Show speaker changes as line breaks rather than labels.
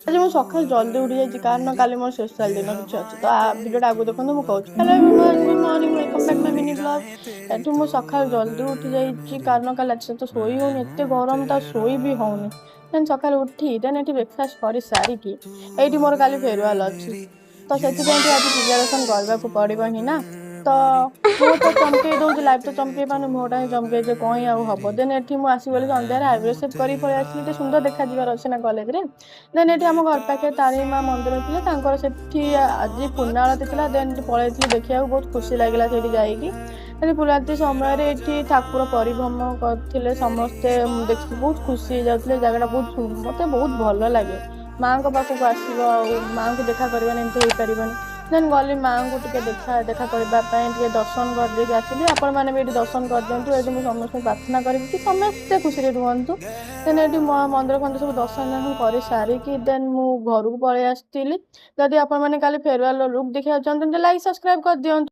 ଆଜି ମୁଁ ସକାଳୁ ଜଲ୍ଦି ଉଠି ଯାଇଛି କାରଣ କାଲି ମୋର ସ୍ପେଶାଲ ଦିନ କିଛି ଅଛି। ତ ଭିଡ଼ିଓଟା ଆଗକୁ ଦେଖନ୍ତୁ ମୁଁ କହୁଛି। Hello everyone, good morning, welcome back my mini blog. ଏଠି ମୁଁ ସକାଳୁ ଜଲ୍ଦି ଉଠି ଯାଇଛି କାରଣ କାଲି ରାତିରେ ତ ଶୋଇ ହଉନି, ଏତେ ଗରମ ତ ଶୋଇ ବି ହଉନି। ଦେନ୍ ସକାଳୁ ଉଠି ଦେନ୍ ଏଠି ବ୍ରେକଫାଷ୍ଟ କରି ସାରିକି ଏଇଠି ମୋର କାଲି ଫେରୱାଲ ଅଛି। ତ ସେଥିପାଇଁ ଟିକେ ଆଜି ପ୍ରିପାରେସନ୍ କରିବାକୁ ପଡ଼ିବ ହିଁ ନା। ତ ମୁଁ ତ ଚମକେଇ ଦଉଛି, ଲାଇଭ୍ ତ ଚମକେଇ ପାରୁନି, ମୁହଁଟା ହିଁ ଚମକେଇଛି, କଣ ହିଁ ଆଉ ହବ। ଦେନ୍ ଏଠି ମୁଁ ଆସିବି ବୋଲି ସନ୍ଧ୍ୟାରେ ଆଇବ୍ରୋ ସେଭ୍ କରିକି ପଳେଇ ଆସିଲି, ଟିକେ ସୁନ୍ଦର ଦେଖାଯିବାର ଅଛି ନା କଲେଜରେ। ଦେନ୍ ଏଠି ଆମ ଘର ପାଖରେ ତାରିଣୀ ମା ମନ୍ଦିର ଥିଲା, ତାଙ୍କର ସେଠି ଆଜି ପୂର୍ଣ୍ଣାଳତି ଥିଲା। ଦେନ୍ ପଳେଇଥିଲି ଦେଖିବାକୁ, ବହୁତ ଖୁସି ଲାଗିଲା ସେଇଠି ଯାଇକି। ସେଠି ପୂର୍ଣ୍ଣାଳତି ସମୟରେ ଏଠି ଠାକୁର ପରିଭ୍ରମଣ କରିଥିଲେ ସମସ୍ତେ, ମୁଁ ଦେଖିକି ବହୁତ ଖୁସି ହେଇଯାଉଥିଲେ। ଜାଗାଟା ବହୁତ ମତେ ବହୁତ ଭଲ ଲାଗେ। ମାଙ୍କ ପାଖକୁ ଆସିବ ଆଉ ମାଙ୍କୁ ଦେଖା କରିବାନି ଏମିତି ହେଇପାରିବନି। ଦେନ୍ ଗଲି ମାଙ୍କୁ ଟିକେ ଦେଖା କରିବା ପାଇଁ, ଟିକେ ଦର୍ଶନ କରିଦେଇକି ଆସିଲି। ଆପଣମାନେ ବି ଏଠି ଦର୍ଶନ କରିଦିଅନ୍ତୁ। ଏଠି ମୁଁ ସମସ୍ତଙ୍କୁ ପ୍ରାର୍ଥନା କରିବି କି ସମସ୍ତେ ଖୁସିରେ ରୁହନ୍ତୁ। ଦେନ୍ ଏଠି ମନ୍ଦିର ଫନ୍ଦିର ସବୁ ଦର୍ଶନ କରି ସାରିକି ଦେନ୍ ମୁଁ ଘରକୁ ପଳେଇ ଆସିଥିଲି। ଯଦି ଆପଣମାନେ କାଲି ଫେରୱାଲ ଲୁକ୍ ଦେଖିବାକୁ ଚାହୁଁଛନ୍ତି ଲାଇକ୍ ସବସ୍କ୍ରାଇବ କରିଦିଅନ୍ତୁ।